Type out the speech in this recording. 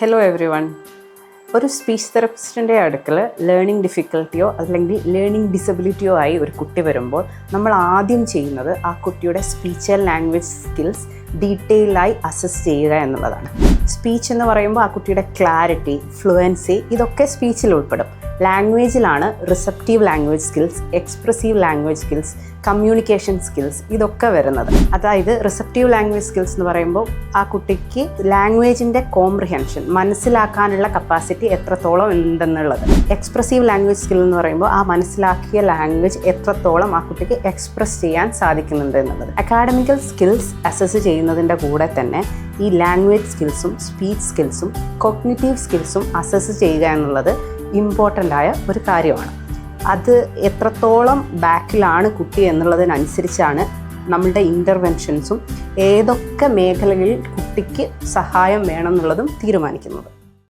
Hello every one. ഒരു speech തെറപ്പിസ്റ്റിൻ്റെ അടുക്കൽ learning ഡിഫിക്കൽട്ടിയോ അല്ലെങ്കിൽ ലേണിംഗ് ഡിസബിലിറ്റിയോ ആയി ഒരു കുട്ടി വരുമ്പോൾ നമ്മൾ ആദ്യം ചെയ്യുന്നത് ആ കുട്ടിയുടെ സ്പീച്ച് ആൻഡ് ലാംഗ്വേജ് സ്കിൽസ് ഡീറ്റെയിലായി അസസ് ചെയ്യുക എന്നുള്ളതാണ്. സ്പീച്ച് എന്ന് പറയുമ്പോൾ ആ കുട്ടിയുടെ ക്ലാരിറ്റി, ഫ്ലുവൻസി ഇതൊക്കെ സ്പീച്ചിൽ ഉൾപ്പെടും. ലാംഗ്വേജിലാണ് receptive language skills, expressive language skills, communication skills ഇതൊക്കെ വരുന്നത്. അതായത് റിസപ്റ്റീവ് ലാംഗ്വേജ് സ്കിൽസ് എന്ന് പറയുമ്പോൾ ആ കുട്ടിക്ക് ലാംഗ്വേജിൻ്റെ കോംപ്രിഹെൻഷൻ, മനസ്സിലാക്കാനുള്ള കപ്പാസിറ്റി എത്രത്തോളം ഉണ്ടെന്നുള്ളത്. എക്സ്പ്രസീവ് ലാംഗ്വേജ് സ്കിൽ എന്ന് പറയുമ്പോൾ ആ മനസ്സിലാക്കിയ ലാംഗ്വേജ് എത്രത്തോളം ആ കുട്ടിക്ക് എക്സ്പ്രസ് ചെയ്യാൻ സാധിക്കുന്നുണ്ട് എന്നുള്ളത്. അക്കാഡമിക്കൽ സ്കിൽസ് അസസ് ചെയ്യുന്നതിൻ്റെ കൂടെ തന്നെ ഈ ലാംഗ്വേജ് സ്കിൽസും സ്പീച്ച് സ്കിൽസും കോഗ്നിറ്റീവ് സ്കിൽസും അസസ് ചെയ്യുക എന്നുള്ളത് ഇമ്പോർട്ടൻ്റ് ആയ ഒരു കാര്യമാണ്. അത് എത്രത്തോളം ബാക്കിലാണ് കുട്ടി എന്നുള്ളതിനനുസരിച്ചാണ് നമ്മളുടെ ഇൻ്റർവെൻഷൻസും ഏതൊക്കെ മേഖലകളിൽ കുട്ടിക്ക് സഹായം വേണം എന്നുള്ളതും തീരുമാനിക്കുന്നത്.